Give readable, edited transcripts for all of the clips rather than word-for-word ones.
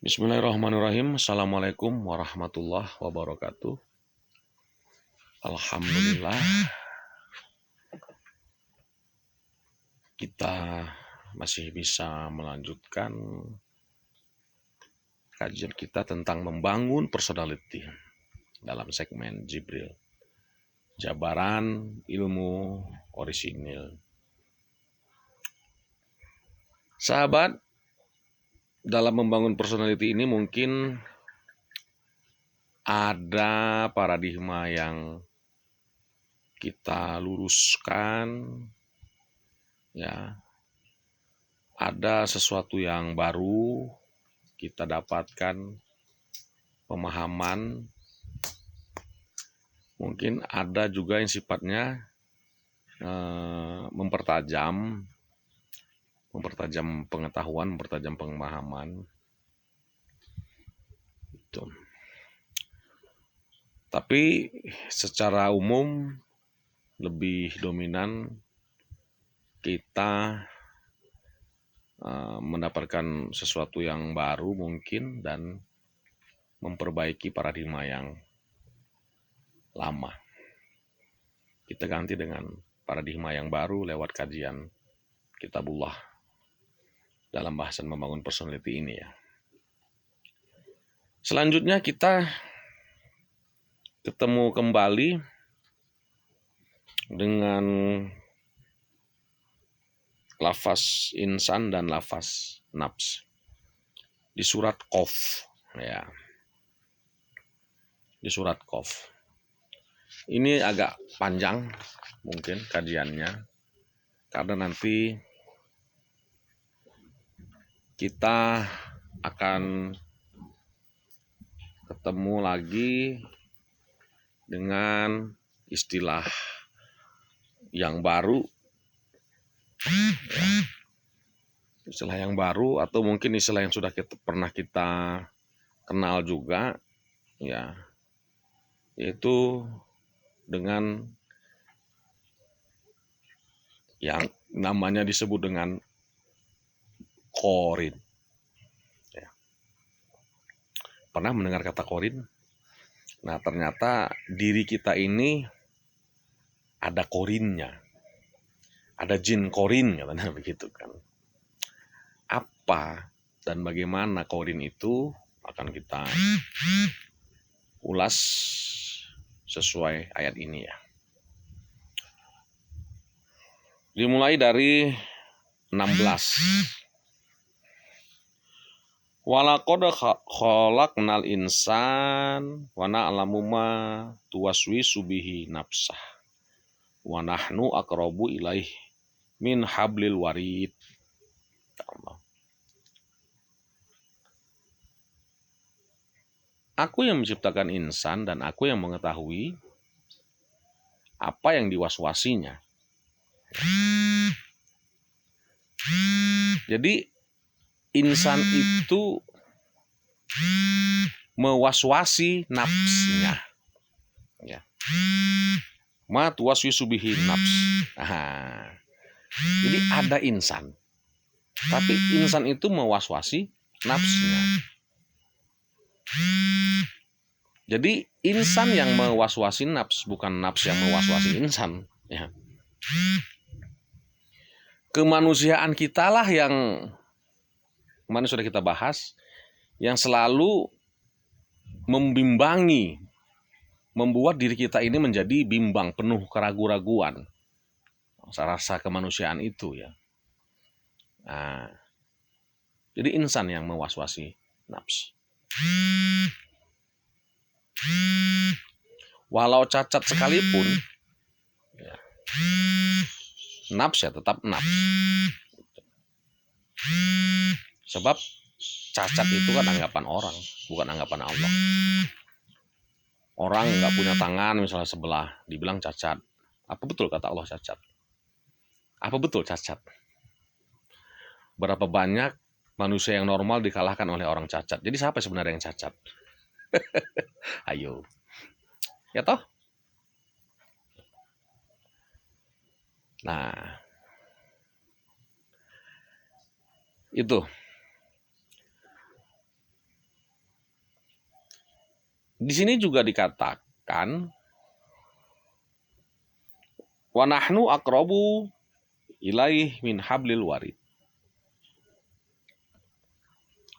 Bismillahirrahmanirrahim. Assalamualaikum warahmatullahi wabarakatuh. Alhamdulillah kita masih bisa melanjutkan kajian kita tentang membangun personality dalam segmen Jibril, Jabaran Ilmu Orisinil. Sahabat, dalam membangun personality ini mungkin ada paradigma yang kita luruskan, ya. Ada sesuatu yang baru kita dapatkan, pemahaman. Mungkin ada juga yang sifatnya mempertajam pengetahuan, mempertajam pemahaman. Gitu. Tapi secara umum lebih dominan kita mendapatkan sesuatu yang baru mungkin dan memperbaiki paradigma yang lama. Kita ganti dengan paradigma yang baru lewat kajian Kitabullah dalam bahasan membangun personality ini, ya. Selanjutnya kita ketemu kembali dengan lafaz insan dan lafaz nafs di surat Qaf, ya. Di surat Qaf. Ini agak panjang mungkin kajiannya, karena nanti kita akan ketemu lagi dengan istilah yang baru, ya. Istilah yang baru atau mungkin istilah yang sudah pernah kita kenal juga, ya, yaitu dengan yang namanya disebut dengan Qorin. Ya. Pernah mendengar kata Qorin? Nah, ternyata diri kita ini ada korinnya, ada jin korin, katanya begitu kan. Apa dan bagaimana korin itu akan kita ulas sesuai ayat ini, ya. Dimulai dari 16. Walaqad khalaqnal insan wa na'lamu ma tuwaswisu bihi nafsah wa nahnu aqrabu ilaih min hablil warid. Aku yang menciptakan insan dan aku yang mengetahui apa yang diwaswasinya. Jadi insan itu mewaswasi nafsnya, ya. Ma tuwaswisu bihi nafs. Nah, jadi ada insan, tapi insan itu mewaswasi nafsnya. Jadi insan yang mewaswasi nafs, bukan nafs yang mewaswasi insan, ya. Kemanusiaan kita lah yang kemarin sudah kita bahas, yang selalu membimbangi, membuat diri kita ini menjadi bimbang, penuh keraguan-raguan, rasa kemanusiaan itu, ya. Nah, jadi insan yang mewaswasi nafs. Walau cacat sekalipun, ya, nafs ya tetap nafs. Sebab cacat itu kan anggapan orang, bukan anggapan Allah. Orang nggak punya tangan misalnya sebelah, dibilang cacat. Apa betul kata Allah cacat? Apa betul cacat? Berapa banyak manusia yang normal dikalahkan oleh orang cacat. Jadi siapa sebenarnya yang cacat? Ayo. Ya toh? Nah, itu. Di sini juga dikatakan wa nahnu aqrabu ilaih min hablil warid.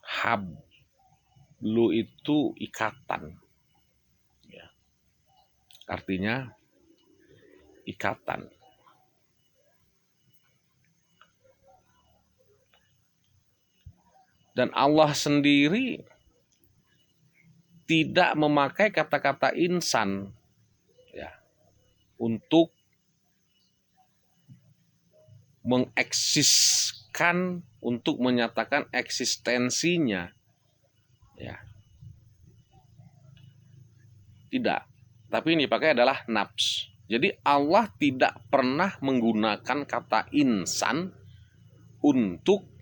Hablu itu ikatan, ya. Artinya ikatan. Dan Allah sendiri tidak memakai kata-kata insan, ya, untuk mengeksiskan, untuk menyatakan eksistensinya, ya. Tidak. Tapi ini dipakai adalah nafs. Jadi Allah tidak pernah menggunakan kata insan untuk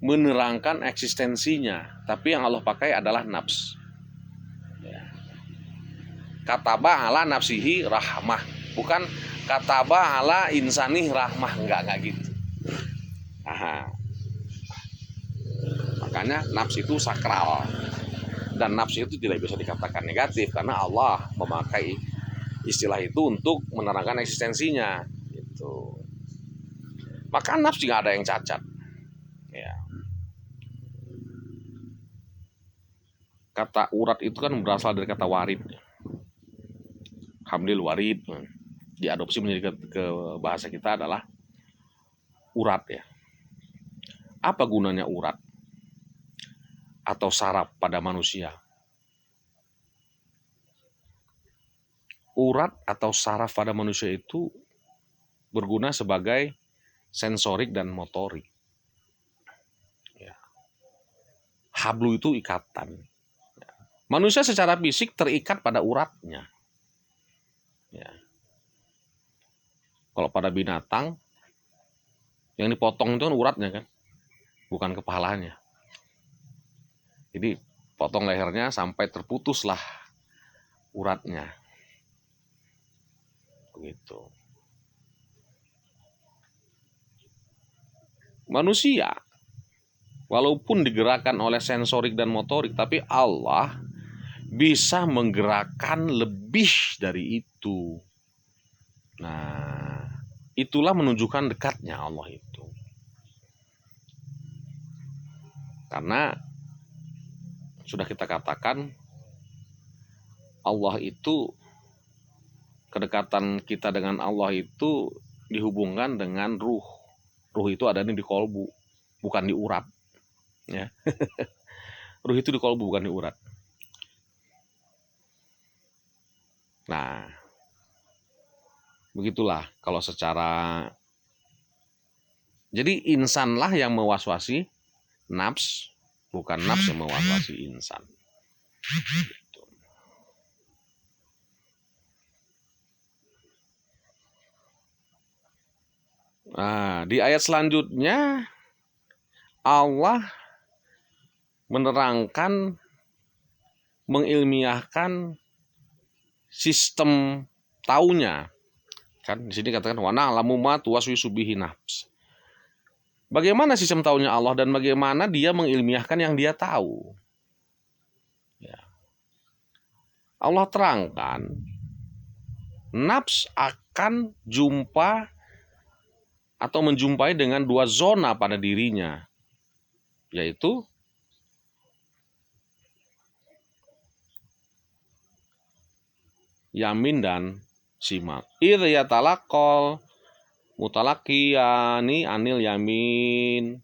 menerangkan eksistensinya, tapi yang Allah pakai adalah nafs. Kataba ala nafsihi rahmah, bukan kataba ala insani rahmah, enggak gitu. Aha. Makanya nafs itu sakral, dan nafs itu tidak bisa dikatakan negatif karena Allah memakai istilah itu untuk menerangkan eksistensinya. Gitu. Maka nafs juga ada yang cacat. Ya. Kata urat itu kan berasal dari kata warid. Hamdil warid diadopsi menjadi ke bahasa kita adalah urat, ya. Apa gunanya urat atau saraf pada manusia? Urat atau saraf pada manusia itu berguna sebagai sensorik dan motorik. Ya. Hablu itu ikatan. Manusia secara fisik terikat pada uratnya. Ya. Kalau pada binatang yang dipotong itu kan uratnya kan, bukan kepalanya. Jadi potong lehernya sampai terputuslah uratnya. Begitu. Manusia walaupun digerakkan oleh sensorik dan motorik, tapi Allah bisa menggerakkan lebih dari itu. Nah, itulah menunjukkan dekatnya Allah itu. Karena sudah kita katakan Allah itu, kedekatan kita dengan Allah itu dihubungkan dengan ruh. Ruh itu ada di kolbu, bukan di urat. Ya. Ruh itu di kolbu, bukan di urat. Nah, begitulah kalau secara. Jadi insanlah yang mewaswasi nafs, bukan nafs yang mewaswasi insan. Gitu. Nah, di ayat selanjutnya Allah menerangkan, mengilmiahkan sistem taunya. Kan di sini katakan wa na'lamu ma tuwaswisu bihi nafs. Bagaimana sistem taunya Allah dan bagaimana dia mengilmiahkan yang dia tahu. Ya. Allah terangkan nafs akan jumpa atau menjumpai dengan dua zona pada dirinya, yaitu yamin dan simal. Idh yatalaqal mutalaqiyani anil yamin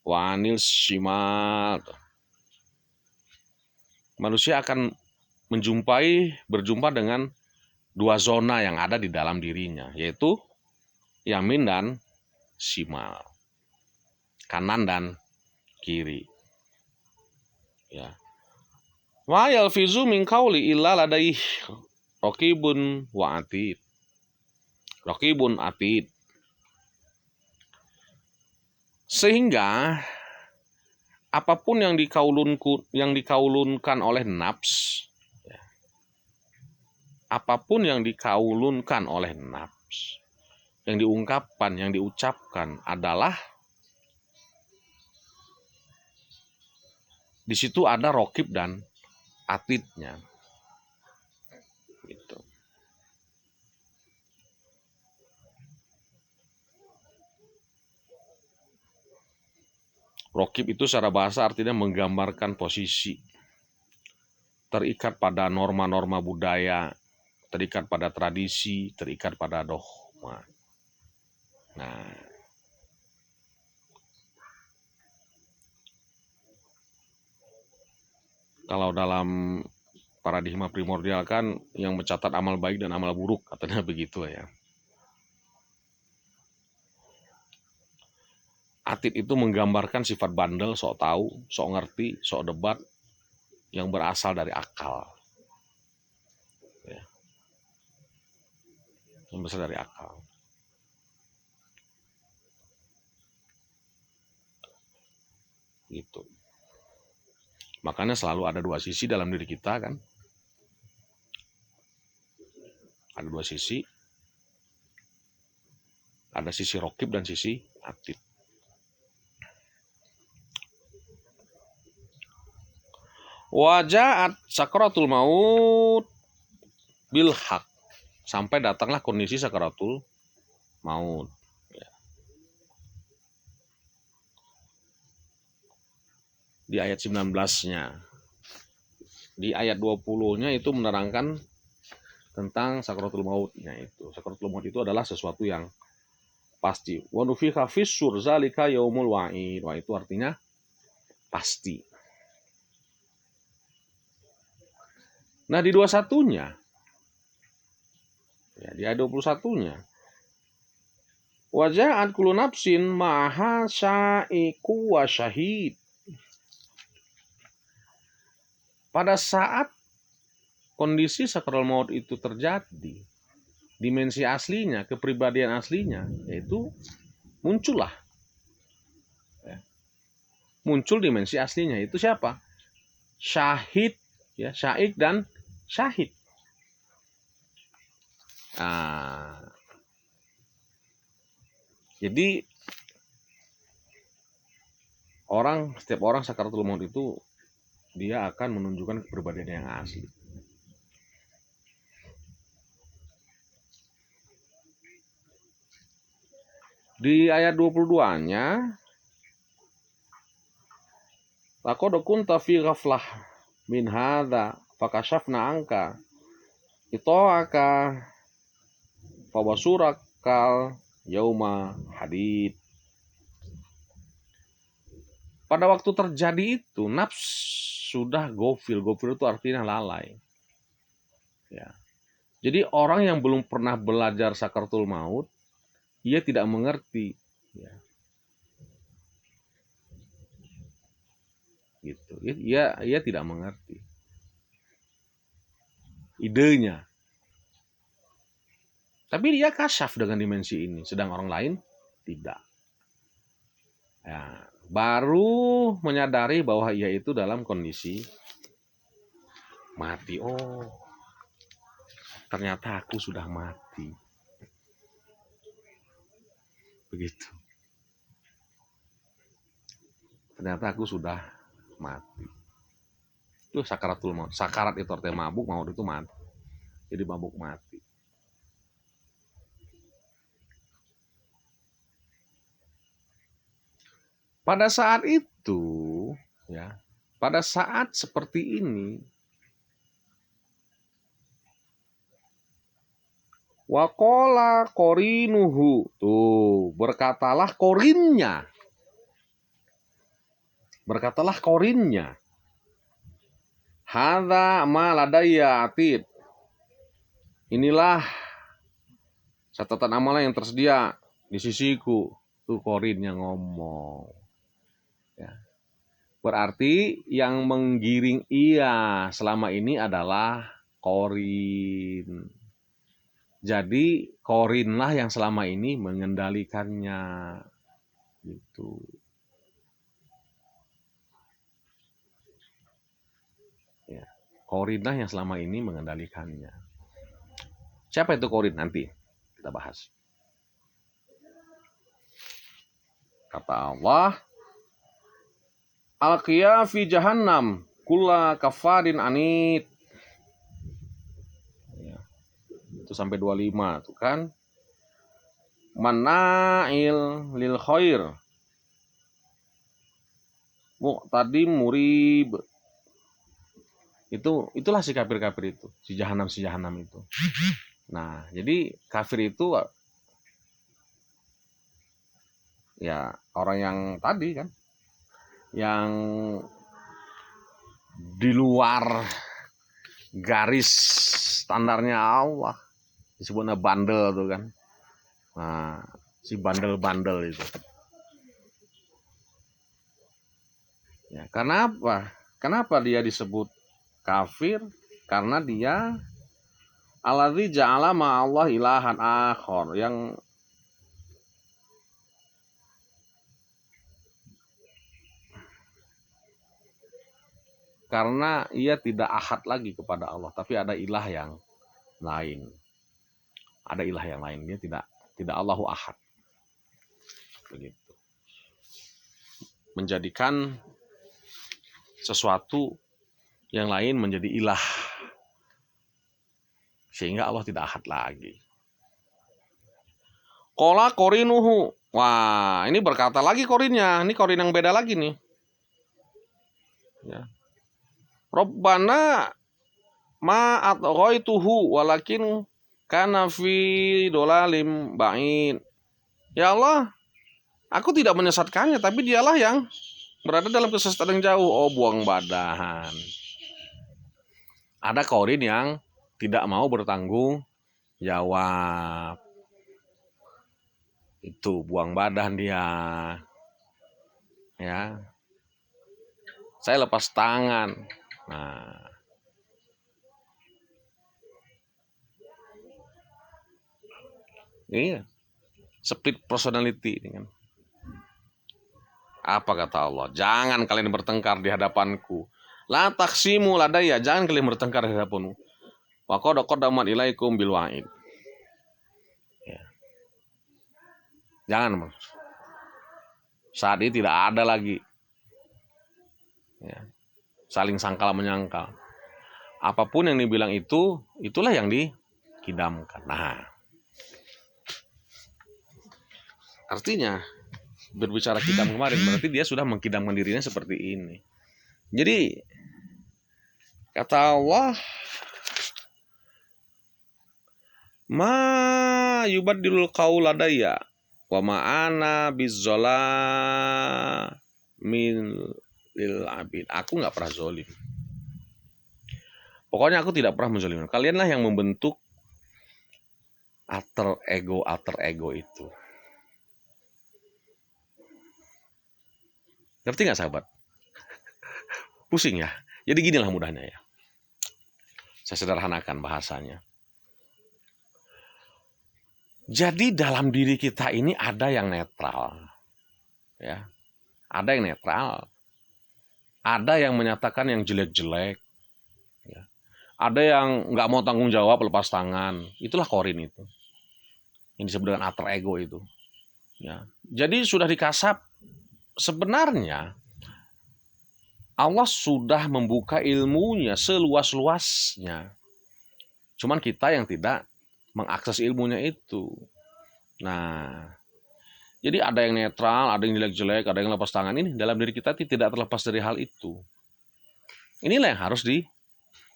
wa anil simal. Manusia akan berjumpa dengan dua zona yang ada di dalam dirinya, yaitu yamin dan simal, kanan dan kiri. Ya. Wa yalfizu min qauli illa ladaihi raqibun wa atid. Raqibun atid. Sehingga apapun yang dikaulunkan oleh nafs, ya, apapun yang dikaulunkan oleh nafs, yang diungkapkan, yang diucapkan adalah di situ ada raqib dan atidnya. Gitu. Rokib itu secara bahasa artinya menggambarkan posisi, terikat pada norma-norma budaya, terikat pada tradisi, terikat pada dogma. Nah, kalau dalam paradigma primordial kan yang mencatat amal baik dan amal buruk, katanya begitu ya. Atid itu menggambarkan sifat bandel, sok tahu, sok ngerti, sok debat, yang berasal dari akal. Ya. Yang berasal dari akal. Gitu. Makanya selalu ada dua sisi dalam diri kita kan. Ada dua sisi. Ada sisi rokib dan sisi atid. Wajaat sakaratul maut bil haq. Sampai datanglah kondisi sakaratul maut. Ya. Di ayat 19-nya. Di ayat 20-nya itu menerangkan tentang sakaratul mautnya itu. Sakaratul maut itu adalah sesuatu yang pasti. Wa nufikha fis-sur zalika yaumul wa'id. Wah, itu artinya pasti. Nah, di 21-nya, ya, di ayat 21-nya, waja'at kullu nafsin ma'aha sya'iku wa syahid. Pada saat kondisi sakaratul maut itu terjadi, dimensi aslinya, kepribadian aslinya, yaitu muncullah. Ya. Muncul dimensi aslinya, itu siapa? Syahid, ya, syaik dan syahid. Nah, jadi setiap orang sakaratul maut itu dia akan menunjukkan kepribadian yang asli. Di ayat 22-nya, laqad kunta fi ghaflah min hadza fakashafna anka ita'aka fawasurakal yauma hadid. Pada waktu terjadi itu, nafs sudah gofil. Gofil itu artinya lalai. Ya. Jadi orang yang belum pernah belajar sakaratul maut, ia tidak mengerti. Ya. Gitu. Ia tidak mengerti idenya. Tapi dia kasyaf dengan dimensi ini, sedang orang lain tidak. Ya. Baru menyadari bahwa ia itu dalam kondisi mati. Oh, ternyata aku sudah mati. Begitu. Ternyata aku sudah mati. Itu sakaratul maut. Sakarat itu artinya mabuk, maut itu mati. Jadi mabuk mati. Pada saat itu, ya, pada saat seperti ini, waqala qorinuhu, tuh, berkatalah korinnya. Berkatalah korinnya. Hadza ma ladayya atid. Inilah catatan amal yang tersedia di sisiku. Tuh korin yang ngomong. Ya. Berarti yang menggiring ia selama ini adalah korin. Jadi korinlah yang selama ini mengendalikannya. Gitu. Ya. Korinlah yang selama ini mengendalikannya. Siapa itu korin? Nanti kita bahas. Kata Allah, Al-Qiyah fi jahannam kulla kafarin anit. Ya, itu sampai 25 tuh kan. Mana'il lil khair. Mu'tadim murib. Itulah si kafir-kafir itu, si jahanam itu. Nah, jadi kafir itu ya orang yang tadi kan, yang di luar garis standarnya Allah, disebutnya bandel tuh kan. Nah, si bandel-bandel itu. Ya, karena apa? Kenapa dia disebut kafir? Karena dia alladzi ja'ala ma'allah ilahan akhar, yang karena ia tidak ahad lagi kepada Allah, tapi ada ilah yang lain. Ada ilah yang lain, dia tidak Allahu ahad. Begitu. Menjadikan sesuatu yang lain menjadi ilah, sehingga Allah tidak ahad lagi. Qala qorinuhu. Wah, ini berkata lagi korinnya. Ini korin yang beda lagi nih. Ya. Rabbana ma atghaituhu walakin kana fi dolalim ba'id. Ya Allah, aku tidak menyesatkannya, tapi dialah yang berada dalam kesesatan yang jauh. Oh, buang badan. Ada korin yang tidak mau bertanggung jawab. Itu buang badan dia. Ya. Saya lepas tangan. Nah. Iya. Split personality ini kan. Apa kata Allah? Jangan kalian bertengkar di hadapanku. La taksimu ladaya, jangan kalian bertengkar di hadapanmu. Wa qad qaddamat ilaikum bil wa'id. Ya. Jangan. Saat ini tidak ada lagi ya, saling sangkal menyangkal. Apapun yang dibilang itu, itulah yang dikidamkan. Nah, artinya berbicara kidam kemarin berarti dia sudah mengkidamkan dirinya seperti ini. Jadi kata Allah, ma yubaddilul qaula ladayya wa ma ana bizzalamin lil abid. Aku nggak pernah zolim. Pokoknya aku tidak pernah menzolimkan. Kalianlah yang membentuk alter ego itu. Ngerti nggak sahabat? Pusing ya. Jadi ginilah mudahnya ya. Saya sederhanakan bahasanya. Jadi dalam diri kita ini ada yang netral. Ya. Ada yang netral. Ada yang menyatakan yang jelek-jelek. Ya. Ada yang nggak mau tanggung jawab, lepas tangan. Itulah korin itu. Yang disebut dengan alter ego itu. Ya. Jadi sudah dikasap. Sebenarnya Allah sudah membuka ilmunya seluas-luasnya. Cuman kita yang tidak mengakses ilmunya itu. Nah, jadi ada yang netral, ada yang jelek-jelek, ada yang lepas tangan. Ini dalam diri kita tidak terlepas dari hal itu. Inilah yang harus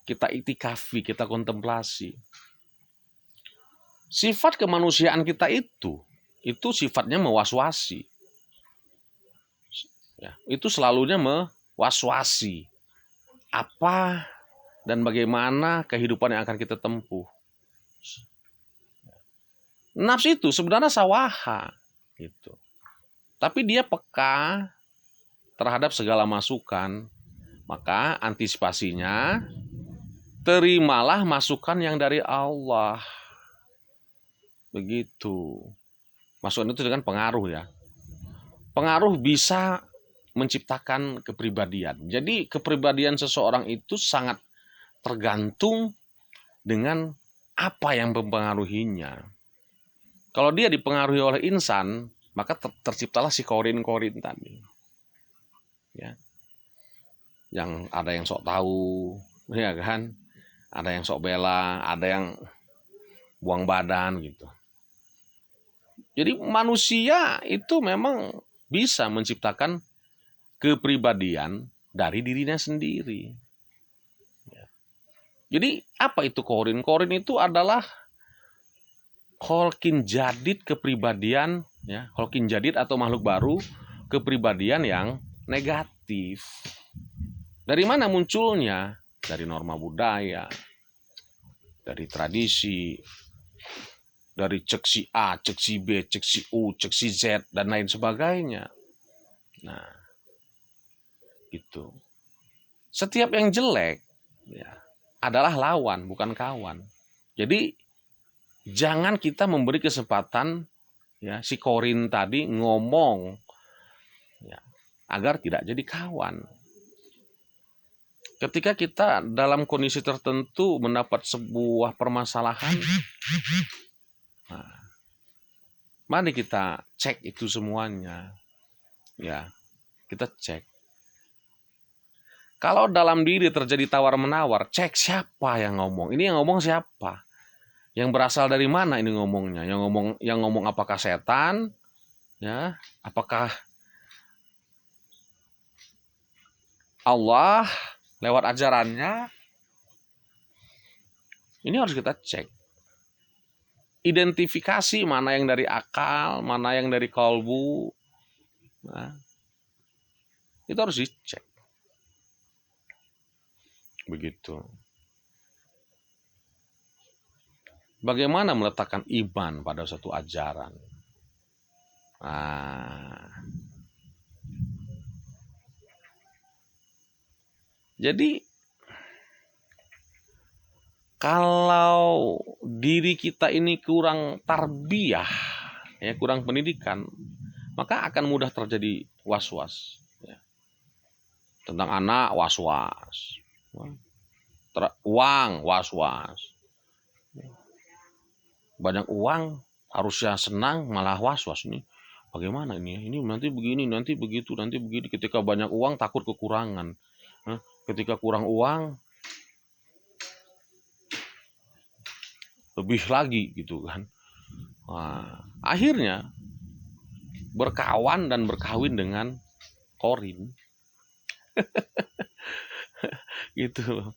kita itikafi, kita kontemplasi. Sifat kemanusiaan kita itu sifatnya mewaswasi. Ya, itu selalunya mewaswasi apa dan bagaimana kehidupan yang akan kita tempuh. Nafsu itu sebenarnya sawaha gitu. Tapi dia peka terhadap segala masukan. Maka antisipasinya, terimalah masukan yang dari Allah. Begitu. Masukan itu dengan pengaruh ya. Pengaruh bisa menciptakan kepribadian. Jadi kepribadian seseorang itu sangat tergantung dengan apa yang mempengaruhinya. Kalau dia dipengaruhi oleh insan, maka terciptalah si korin-korin tadi. Ya. yang ada yang sok tahu, ya kan? Ada yang sok bela, ada yang buang badan gitu. Jadi manusia itu memang bisa menciptakan kepribadian dari dirinya sendiri. Jadi apa itu korin? Korin itu adalah kholqin jadid, kepribadian, ya, kholqin jadid atau makhluk baru, kepribadian yang negatif. Dari mana munculnya? Dari norma budaya, dari tradisi, dari cek si A, cek si B, cek si U, cek si Z, dan lain sebagainya. Nah, itu. Setiap yang jelek ya, adalah lawan, bukan kawan. Jadi jangan kita memberi kesempatan ya si korin tadi ngomong ya, agar tidak jadi kawan. Ketika kita dalam kondisi tertentu mendapat sebuah permasalahan, nah, mari kita cek itu semuanya. Ya, kita cek. Kalau dalam diri terjadi tawar-menawar, cek siapa yang ngomong. Ini yang ngomong siapa? Yang berasal dari mana ini ngomongnya? Yang ngomong apakah setan? Ya, apakah Allah lewat ajarannya? Ini harus kita cek. Identifikasi mana yang dari akal, mana yang dari kalbu. Nah, itu harus dicek. Begitu. Bagaimana meletakkan iman pada suatu ajaran? Nah, jadi kalau diri kita ini kurang tarbiyah, ya, kurang pendidikan, maka akan mudah terjadi was-was. Ya. Tentang anak was-was, uang was-was, banyak uang harusnya senang malah was-was nih. Bagaimana ini nanti begini, nanti begitu, nanti begini. Ketika banyak uang takut kekurangan. Ketika kurang uang lebih lagi gitu kan. Nah, akhirnya berkawan dan berkawin dengan korin. Gitu.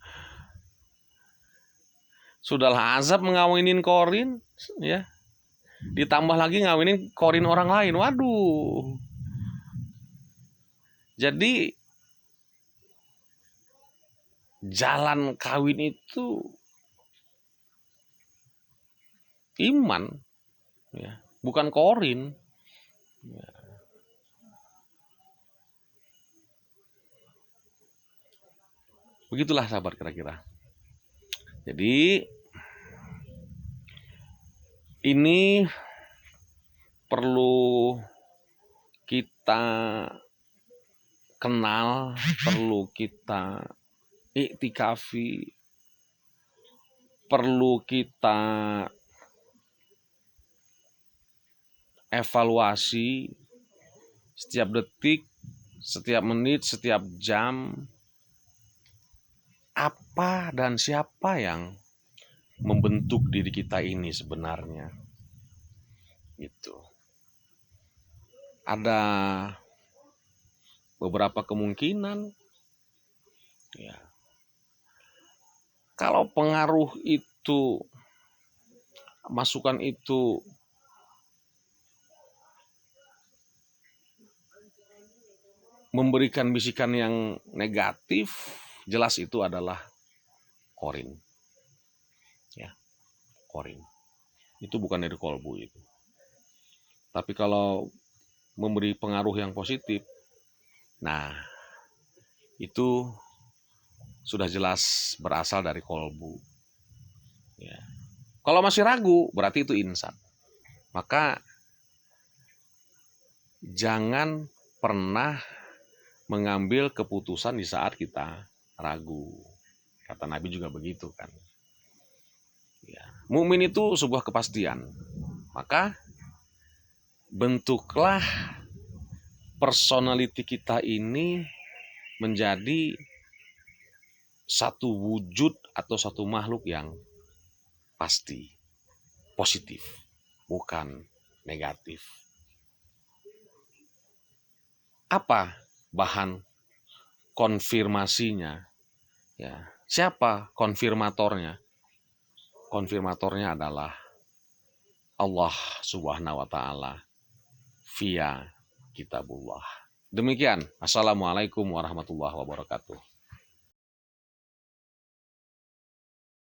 Sudahlah azab mengawinin korin, ya. Ditambah lagi ngawinin korin orang lain. Waduh. Jadi jalan kawin itu iman, ya, bukan korin. Ya. Begitulah sahabat kira-kira. Jadi ini perlu kita kenal, perlu kita iktikafi, perlu kita evaluasi setiap detik, setiap menit, setiap jam, apa dan siapa yang membentuk diri kita ini sebenarnya. Gitu. Ada beberapa kemungkinan. Ya. Kalau pengaruh itu, masukan itu memberikan bisikan yang negatif, jelas itu adalah korin. Ya, korin. Itu bukan dari kolbu itu. Tapi kalau memberi pengaruh yang positif, nah itu sudah jelas berasal dari kolbu. Ya. Kalau masih ragu, berarti itu insan. Maka jangan pernah mengambil keputusan di saat kita ragu. Kata Nabi juga begitu kan. Ya. Mukmin itu sebuah kepastian. Maka bentuklah personality kita ini menjadi satu wujud atau satu makhluk yang pasti, positif, bukan negatif. Apa bahan konfirmasinya? Ya, siapa konfirmatornya? Konfirmatornya adalah Allah Subhanahu wa taala via kitabullah. Demikian. Assalamualaikum warahmatullahi wabarakatuh.